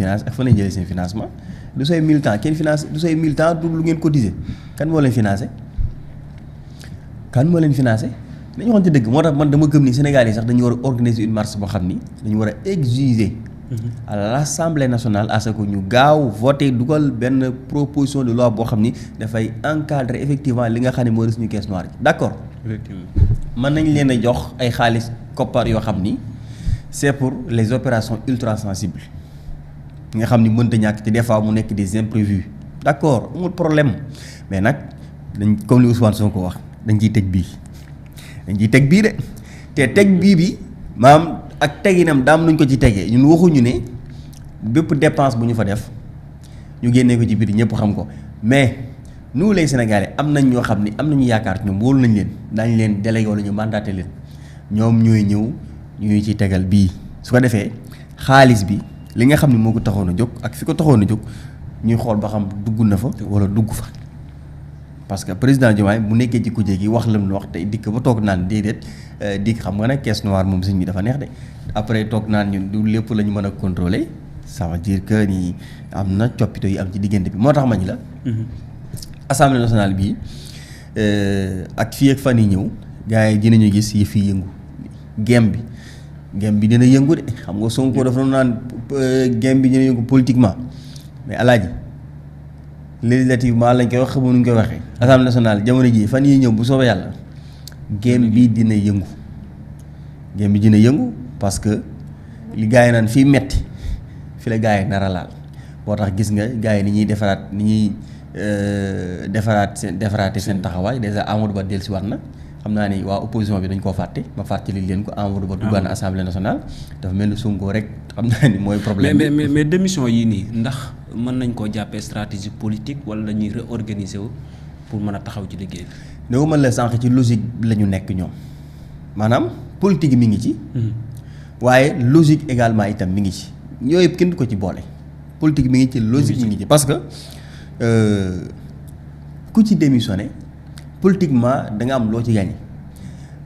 finance ak fan lañ jëlee seen financement du say militant kenn finance du say militant du lu ngeen cotiser kan moo leen financé nañu waxante dëgg moo tax man dama gëm ni Sénégal yi sax dañu war a organiser une marche boo xam ni dañu war a exiger à l'Assemblée nationale à ce que ñu gaaw voter dugal benn proposition de loi boo xam ni dafay encadrer effectivement li nga xam ne moo di suñu caisse noire ji d'accord effectivement mën nañ leen a jox ay xaalis koppar yoo xam ni c'est pour les opérations ultra sensibles nga xam ni mënta ñàkk te des fois mu nekk des imprévus d'accord amul problème mais nag dañ comme li Ousmane Sonko ko wax dañ ciy teg bii de te teg bii bi maam ak teginam daam nuñ ko ci tegee ñun waxuñu ne bépp dépense bu ñu fa def ñu génnee ko ci biir ñëpp xam ko mais nous les Sénégalais am nañ ñoo xam ni am nañu yaakaar ci ñoom wóolu nañ leen daañu leen délégué wala ñu mandaté leen ñoom ñooy ñëw ñuy ci tegal bii su ko defee xaalis bi li nga xam ne moo ko taxoon a jóg ak fi ko taxoon a jóg ñuy xool ba xam dugg na fa wala dugg fa parce que président Diomaye bu nekkee ci kujje gi wax lam nu wax tey dikk ba toog naan déedéet dikk xam nga ne caisse noire moom sëñ bi dafa neex de après toog naan ñun du lépp la ñu mën a contrôler ça veut dire que ni am na coppite yu am ci diggante bi moo tax ma ñu la Assemblée nationale bii ak fii ak fan yi ñëw gars yi dinañu gis yi fii yëngu gem bi dina yëngu de xam nga Sonko dafa doon naan gem bi dina yëngu politiquement mais alaaji législativement lañ koy wax xamu nuñ koy waxee Assemblée nationale jamono ji fan yi ñëw bu soobee yàlla gem bi dina yëngu parce que li gars yi naan fii metti fi la gars yi nar a laal moo tax gis nga gars yi ni ñuy defaraate seen taxawaay déjà Amadou Ba dellusiwaat na xam naa ni waa opposition bi dañ koo fàtte ma fàttali leen ko Amadou Ba duggaan Assemblée nationale dafa mel ni Sonko rek xam naa ni mooy problème mais démission yii nii ndax mën nañ koo jàppee stratégie politique wala dañuy réorganiser wu pour mën a taxaw ci liggéey bi. ne ko mën la sànq ci logique la ñu nekk ñoom maanaam politique mi ngi ci. waaye logique également itam mi ngi ci yooyu yëpp kenn du ko ci boole politique mi ngi ci logique mi ngi ci parce que ku ci démissionné politiquement da nga am loo ci gagné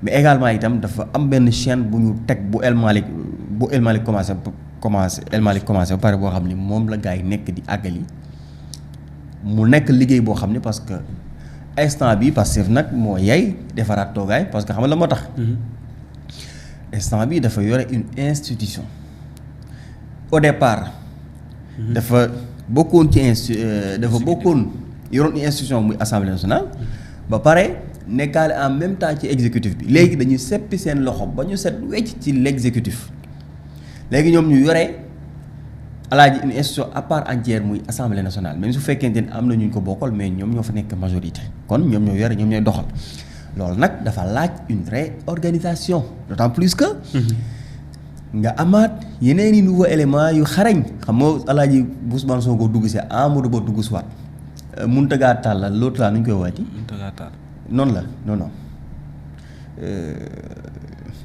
mais également itam dafa am benn chaîne bu ñu teg bu El Malick commencé ba pare boo xam ni moom la gars yi nekk di àggali mu nekk liggéey boo xam ne parce que instant bi Pastef nag moo yay defaraat toogaay parce que xam nga la moo tax instant bi dafa yore une institution au départ dafa bokkoon yoroon une institution muy Assemblée nationale ba pare nekkaale en même temps ci exécutif bi léegi dañuy seppi seen loxo ba ñu set wecc ci l'exécutif léegi ñoom ñu yore alaaji une institution à part entière muy Assemblée nationale même su fekkente ne am na ñu ko bokkal mais ñoom ñoo fa nekk majorité kon ñoom ñoo yore ñoom ñooy doxal loolu nag dafa laaj une réorganisation d'autant plus que nga amaat yeneen i nouveaux éléments yu xarañ xam nga alaaji Ousmane Sonko dugg si Amadou Ba dugg si waat Mountaga Tall la l'autre là nu ñu koy waati Mountaga Tall noonu la non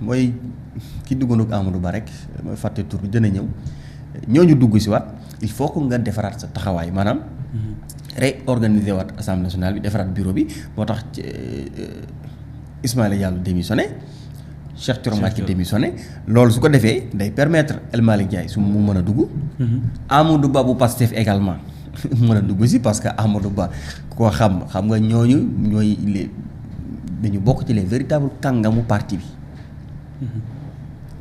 mooy ki duggoon ak Amadou Ba rek mooy fàtte tur bi dina ñëw ñooñu dugg si waat il faut que nga defaraat sa taxawaay maanaam réorganiser waat Assemblée nationale bi defaraat bureau bi moo tax Ismaïla Diallo démissionné Cheikh Thioro Mbacké démissionné loolu su ko defee day permettre El Malick Ndiaye su mu mën a dugg Amadou Ba bu Pastef également mën a dugg si parce que Amadou Ba koo xam nga ñooñu ñooy dañu bokk ci les véritables kàngamu parti bi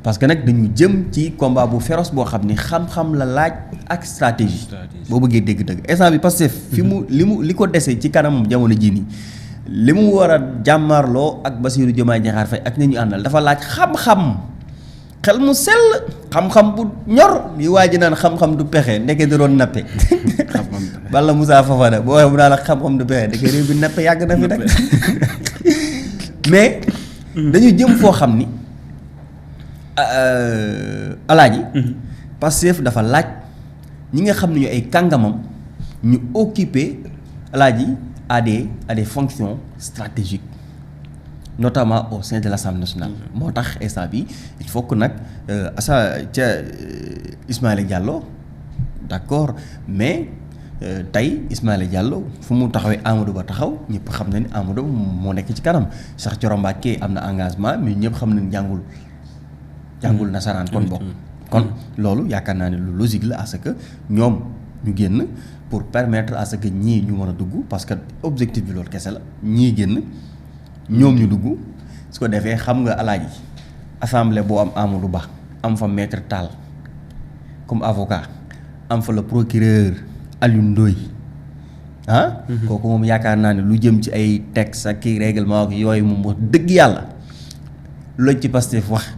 parce que nag dañu jëm ci combat bu féroce boo xam ni xam-xam la laaj ak stratégie boo bëggee dégg-dëgg instant bi Pastef fi mu li ko dese ci kanam jamono jii nii li mu war a jàmmarloo ak Bassirou Diomaye Diakhar Faye ak ñi ñu àndal dafa laaj xam-xam xel mu sell xam-xam bu ñor li waa ji naan xam-xam du pexe ndeke da doon nappe Balla Moussa Fafana boo waxee mu naa la xam-xam du pexe ndeke réew bi nappe yàgg na fi nag mais dañu jëm foo xam ni alaaji Pastef dafa laaj ñi nga xam ne ñu ay kàngamam ñu occuper alaaji à des fonctions stratégiques notamment au sein de l'Assemblée nationale moo tax instant bi il faut que nag Ismaïla Diallo d'accord mais tey Ismaïla Diallo fu mu taxawee Amadou Ba taxaw ñëpp xam na ni Amadou Ba moo nekk ci kanam Cheikh Thioro Mbacké am na engagement mais ñëpp xam nañ jàngul nasaraan kon bokk kon loolu yaakaar naa ne lu logique la à ce que ñoom ñu génn pour permettre à ce que ñii ñu mën a dugg parce que objectif bi loolu kese la ñii génn ñoom ñu dugg su ko defee xam nga alaaji assemblée boo am Amadou Ba am fa maître Tall comme avocat am fa le procureur Alioune Ndoye kooku moom yaakaar naa ne lu jëm ci ay texte ak kii règlement ak yooyu moom wax dëgg yàlla loolu ci Pastef wax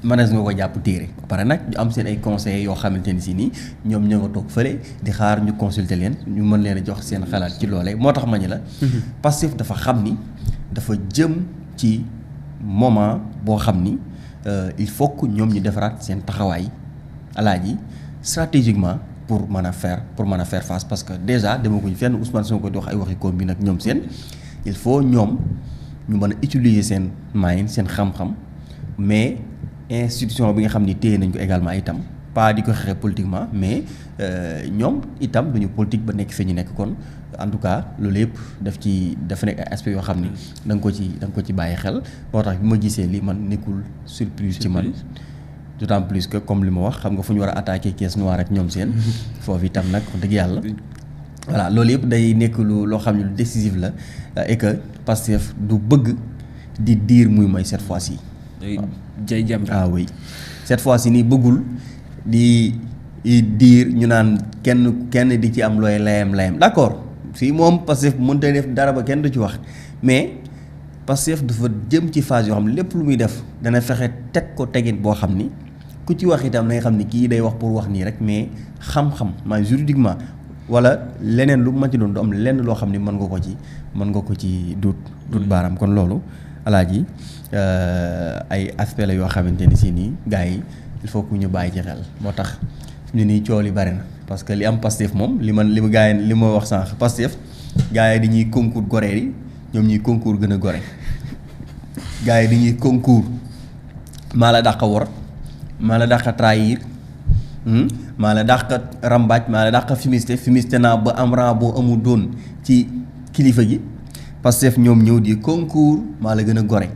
mënees nga ko jàpp téere ba pare nag ñu am seen ay conseillers yoo xamante ni si nii ñoom ñoo nga toog fële di xaar ñu consulter leen ñu mën leen a jox seen xalaat ci loolee moo tax ma ñu la Pastef dafa xam ni dafa jëm ci moment boo xam ni il faut que ñoom ñu defaraat seen taxawaay alaaji stratégiquement pour mën a faire face parce que déjà demaguñ fenn Ousmane Sonko di wax ay waxi combine ak ñoom seen il faut ñoom ñu mën a utiliser seen moyen seen xam-xam mais institution bi nga xam ni téye nañ ko également itam pas di ko xeexee politiquement mais ñoom itam duñu politique ba nekk fi ñu nekk kon en tout cas loolu yëpp dafa nekk ay aspects yoo xam ni da nga ko ci bàyyi xel moo tax bi ma gisee li man nekkul surprise ci man d'autant plus que comme li ma wax xam nga fu ñu war a attaquer caisse noire ak ñoom seen foofu itam nag wax dëgg yàlla voilà loolu yëpp day nekk loo xam ne lu décisif la et que Pastef du bëgg di diir muy may cette fois-ci jay jam oui cette fois-ci nii bëggul di diir ñu naan kenn di ci am looy layam d'accord fii moom Pastef mënta def dara ba kenn du ci wax mais Pastef dafa jëm ci phase yoo xam ne lépp lu muy def dana fexe teg ko tegin boo xam ni ku ci wax itam da nga xam ni kii day wax pour wax nii rek mais xam-xam maa juridiquement wala leneen lu ma ci doon du am lenn loo xam ni mën nga ko ci duut baaraam kon loolu alaaji ay aspect la yoo xamante ni si nii gars yi il faut que ñu bàyyi ci xel moo tax ñu nii coow li bari na parce que li am Pastef moom li ma wax sànq Pastef gars yi dañuy concours goree yi ñoom ñuy concours gën a gore gars yi dañuy concours maa la dàq wor maa la dàq trahir maa la dàq rambaaj maa la dàq fumiste naa ba am rang boo amul doon ci kilifa gi Pastef ñoom ñëw di concours maa la gën a gore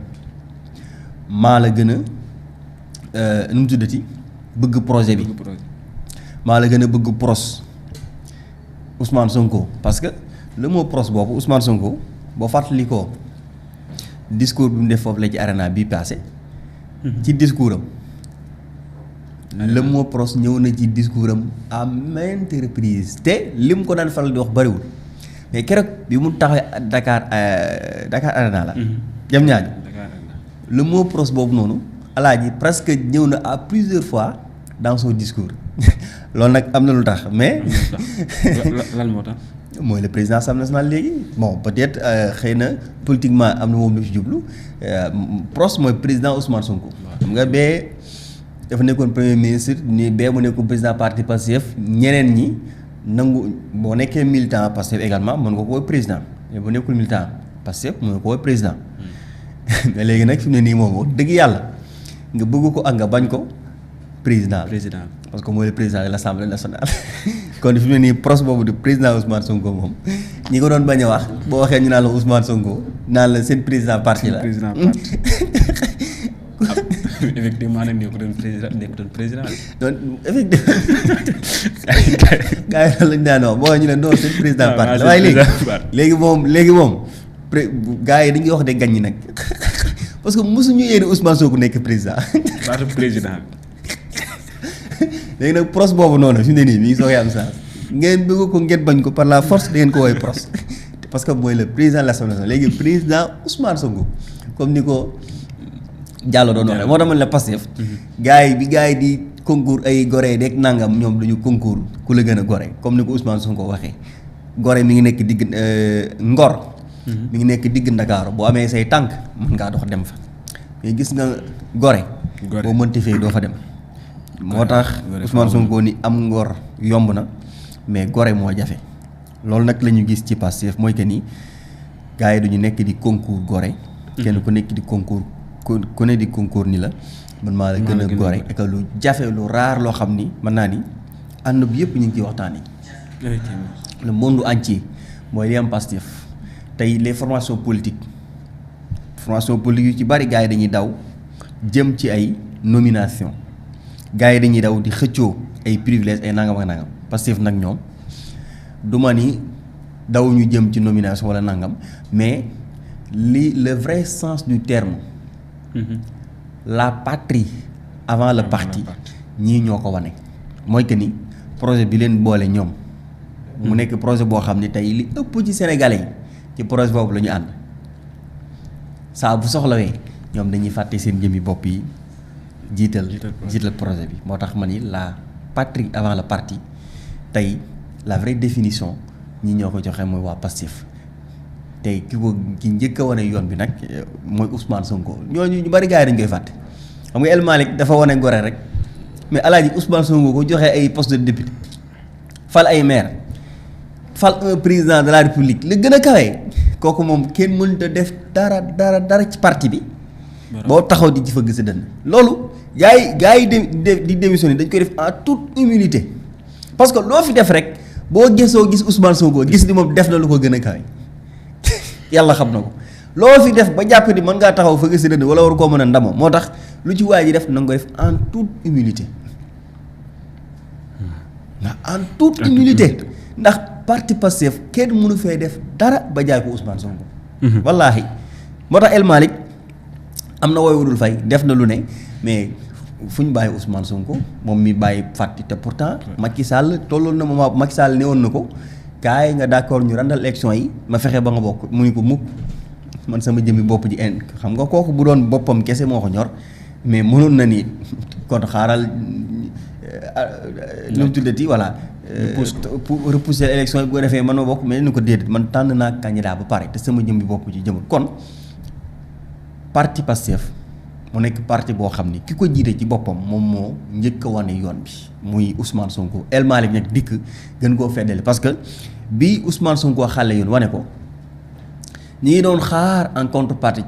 maa la gën a nu mu tuddati bëgg projet bi maa la gën a bëgg pros Ousmane Sonko parce que le mot pros boobu Ousmane Sonko boo fàttali ko discours bi mu def foofu la ci arena bii passé ci discours am le mot pros ñëw na ci discours am à maintes reprises te li mu ko daan faral di wax bariwul mais keroog bi mu taxawee Dakar arena la jam ñaañ le mot pros boobu noonu alaaji presque ñëw na à plusieurs fois dans son discours loolu nag am na lu tax mais lan moo tax mooy le président Assemblée nationale léegi bon peut-être xëy na politiquement am na moom lu ci jublu pros mooy président Ousmane Sonko xam nga bee dafa nekkoon premier ministre ni bee mu nekkoon président parti Pastef ñeneen ñi nangu boo nekkee militant Pastef également mën nga ko woowee président mais bu nekkul militant Pastef mën nga ko woowee président mais léegi nag fi mu ne nii moom dëgg yàlla nga bëgg ko ak nga bañ ko président parce que mooy le président de l'Assemblée nationale kon fi mu ne nii pros boobu di président Ousmane Sonko moom ñi ko doon bañ a wax boo waxee ñu naan la Ousmane Sonko naan la seen président parti la effectivement nag nekkutoon président donc effectivement gars yi lañ daan wax boo ñu ne non seen président parti la waaye léegi moom gars yi dañuy wax de gañ nag parce que mosuñu yéene Ousmane Sonko nekk président baatu président léegi nag pros boobu noonu fi mu ne nii mi ngi soog a am saa ngeen bëgg ko ngeen bañ ko par la force da ngeen ko woowee pros parce que mooy le président de l'Assemblée nationale léegi président Ousmane Sonko comme ni ko Diallo doon waxee moo tax man la Pastef gars yi di concours ay gore rek nangam ñoom duñu concours ku la gën a gore comme ni ko Ousmane Sonko waxee gore mi ngi nekk digg Ngor mi ngi nekk digg Ndakaaru boo amee say tànk mën ngaa dox dem fa mais gis nga gore boo mënti fee doo fa dem moo tax Ousmane Sonko ni am ngor yomb na mais gore moo jafe loolu nag la ñu gis ci Pastef mooy que ni gars yi duñu nekk di concours gore kenn ku nekk di concours ku ne di concours ni la man maa la gën a gore et que lu jafe lu raar loo xam ni mën naa ni ànd bi yëpp ñu ngi ciy waxtaan yi le monde entier mooy li am Pastef tey les formations politiques yu ci bari gars yi dañuy daw jëm ci ay nomination gars yi dañuy daw di xëccoo ay privilèges ay nangam ak nangam Pastef nag ñoom du ma ni daw ñu jëm ci nomination wala nangam mais le vrai sens du terme. La patrie avant le parti ñii ñoo ko wane. mooy que ni projet bi leen boole ñoom. mu nekk projet boo xam ne tey li ëpp ci Sénégalais yi ci projet boobu la ñu ànd saa bu soxlawee ñoom dañuy fàtte seen jëmmi bopp yi jiital projet bi moo tax ma ni la patrie avant le parti tey la vraie définition ñi ñoo ko joxe mooy waa Pastef tey ki njëkk a wane yoon bi nag mooy Ousmane Sonko ñooñu ñu bari gars yi dañ koy fàtte xam nga El Malick dafa wane gore rek mais alaaji Ousmane Sonko ko joxee ay poste de député fal ay maire fal un président de la république li gën a kawee kooku moom kenn mënut a def dara ci parti bi boo taxaw di ci fa gis a dënn loolu gars yi di démissionné dañ koy def en toute humilité parce que loo fi def rek boo gisoo gis Ousmane Sonko gis ni moom def na lu ko gën a kawe yàlla xam na ko loo fi def ba jàpp ni mën ngaa taxaw fa gis a dënn wala war koo mën a ndamoo moo tax lu ci waay ji def na nga ko def en toute humilité ndax parti Pastef kenn mënu fee def dara ba jaay ko Ousmane Sonko. wallaahi moo tax El Malick am na woy wudul fay def na lu ne mais fu ñu bàyyi Ousmane Sonko moom mi bàyyi fàtti te pourtant Macky Sall tolloon na moment Macky Sall newoon na ko kaay nga d'accord ñu randal élection yi ma fexe ba nga bokk mu ni ko mukk man sama jëmmi bopp ji xam nga kooku bu doon boppam kese moo ko ñor mais mënoon na ni kon xaaral lu mu tuddati voilà. pour repousser élection yi bu ko defee mën na bokk mais ni ko déedéet man tànn naa candidat ba pare te sama jëmmi bopp ci jëmul kon parti Pastef mu nekk parti boo xam ni ki ko jiite ci boppam moom moo njëkk a wane yoon bi muy Ousmane Sonko El Malick nag dikk gën koo feddali parce que bi Ousmane Sonko xale yoon wane ko ñi ngi doon xaar en contrepartie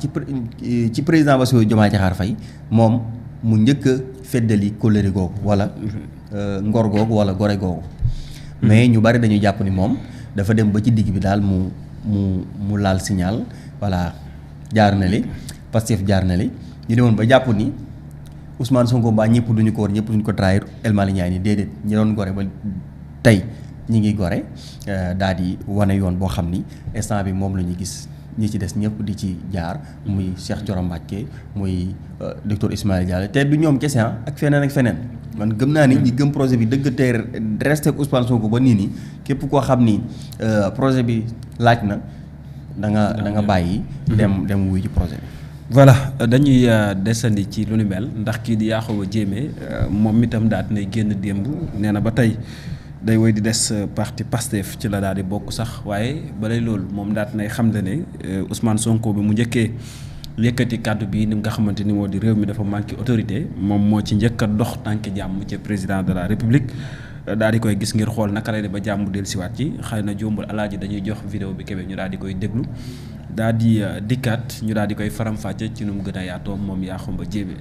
ci président Bassirou Diomaye Diakhar Faye moom mu njëkk a feddali kóllëre googu wala ngor googu wala gore googu mais ñu bari dañuy jàpp ni moom dafa dem ba ci digg bi daal mu laal signal voilà jaar na li Pastef jaar na li ñu demoon ba jàpp ni Ousmane Sonko mbaa ñëpp duñu ko war ñëpp duñu ko trahir El Malick Ndiaye ni déedéet ñi doon gore ba tey ñi ngi gore daal di wane yoon boo xam ni instant bi moom la ñu gis ñi ci des ñëpp di ci jaar muy Cheikh Thioro Mbacké muy docteur Ismaïla Diallo te du ñoom kese ak feneen man gëm naa ni ñi gëm projet bi dëgg te resté ak Ousmane Sonko ba nii nii képp koo xam ni projet bi laaj na da nga bàyyi dem wuy ci projet bi. voilà dañuy desandi ci lu ni mel ndax kii di Yankhoba Diémé moom itam daal dinay génn démb nee na ba tey day woy di des parti Pastef ci la daal di bokk sax waaye balay loolu moom daal dinay xam ne Ousmane Sonko bi mu njëkkee yëkkati kàddu bi ni nga xamante ni moo di réew mi dafa manqué autorité moom moo ci njëkk a dox tànk jàmm ci président de la république daal di koy gis ngir xool naka lay def ba jàmm dellusiwaat ci xëy na jombul alaaji dañuy jox vidéo bi kebe ñu daal di koy déglu daal di dikkaat ñu daal di koy faram-fàcce ci nu mu gën a yaatoo moom Yankhoba Diémé.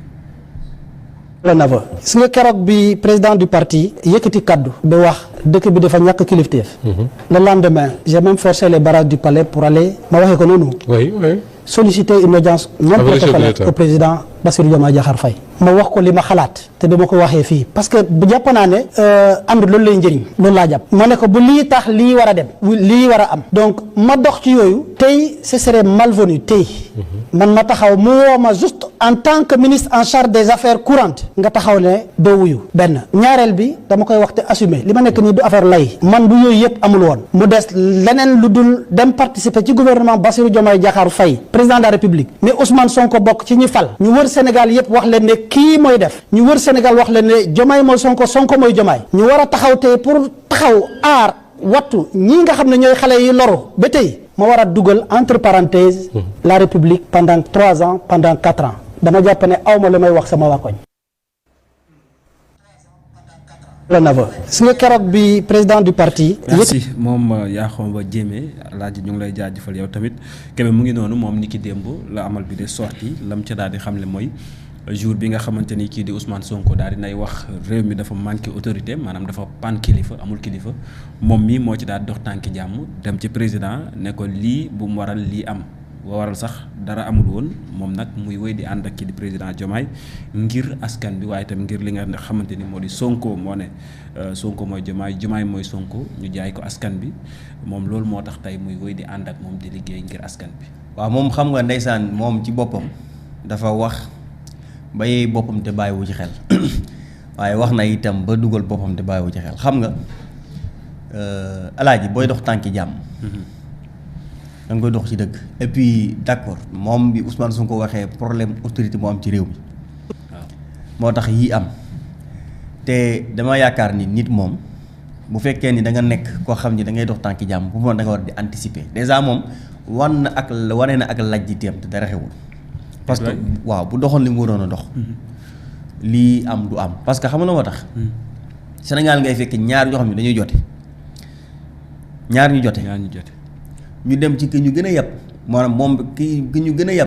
gis nga keroog bi président du parti yëkkati kaddu ba wax dëkk bi dafa ñàkk kilifteef. Le lendemain j'ai même forcé les barrages du palais pour aller ma waxee ko noonu. oui. solliciter une audience non protocolaire au président Bassirou Diomaye Diakhar Faye ma wax ko li ma xalaat te dama ko waxee fii parce que bu jàpp naa ne ànd loolu lay njëriñ loolu laa jàpp ma ne ko bu lii tax lii war a dem lii war a am donc ma dox ci yooyu tey ce serait malvenu tey man ma taxaw mu woo ma juste en tant que ministre en charge des affaires courantes nga taxaw ne doo wuyu benn ñaareel bi dama koy wax te assumer li ma nekk nii du affaire lay man bu yooyu yëpp amul woon mu des leneen lu dul dem participer ci gouvernement Bassirou Diomaye Diakhar Faye président de la République mais Ousmane Sonko bokk ci ñi fal ñu wër Sénégal yëpp wax leen ne kii mooy def ñu wër Sénégal wax leen ne Diomaye mooy Sonko Sonko mooy Diomaye ñu war a taxaw tey pour taxaw aar wattu ñii nga xam ne ñooy xale yi loru ba tey ma war a dugal entre parenthèses la République pendant 3 ans pendant 4 ans dama jàpp ne awma lu may wax sama waa koñ la nava su nga keroog bi président du parti. merci moom Yankhoba Diémé laaj ñu ngi lay jaajëfal yow tamit Kébé mu ngi noonu moom ni ki démb la amal bi de sortie lam ca daal di xamle mooy jour bi nga xamante ni kii di Ousmane Sonko daal di nay wax réew mi dafa manqué autorité maanaam dafa pan kilifa amul kilifa moom mii moo ci daal di dox tànki jàmm dem ci président ne ko lii bu mu waral lii am waral sax dara amul woon moom nag muy wéy di ànd ak kii di président Diomaye ngir askan bi waaye itam ngir li nga xamante ni moo di Sonko moo ne Sonko mooy Diomaye Diomaye mooy Sonko ñu jaay ko askan bi moom loolu moo tax tey muy wéy di ànd ak moom di liggéey ngir askan bi. waaw moom xam nga ndeysaan moom ci boppam dafa wax ba yee boppam te bàyyiwu ci xel waaye wax na itam ba dugal boppam te bàyyiwu ci xel xam nga alaaji booy dox tànki jàmm. da nga koy dox ci dëgg. et puis d'accord moom bi Ousmane Sonko waxee problème autorité moo am ci réew mi waaw moo tax yii am te dama yaakaar ni nit moom bu fekkee ni da nga nekk koo xam ni da ngay dox tànki jàmm bu moom da nga war di anticiper déjà moom wane na ak lajjiteem te dara xewul. parce que waaw bu doxoon li mu waroon a dox. lii am du am parce que xam nga moo tax. Sénégal ngay fekk ñaar ñoo xam ne dañuy jote ñaar ñu jote. ñu dem ci ki ñu gën a yab maanaam moom ki ñu gën a yab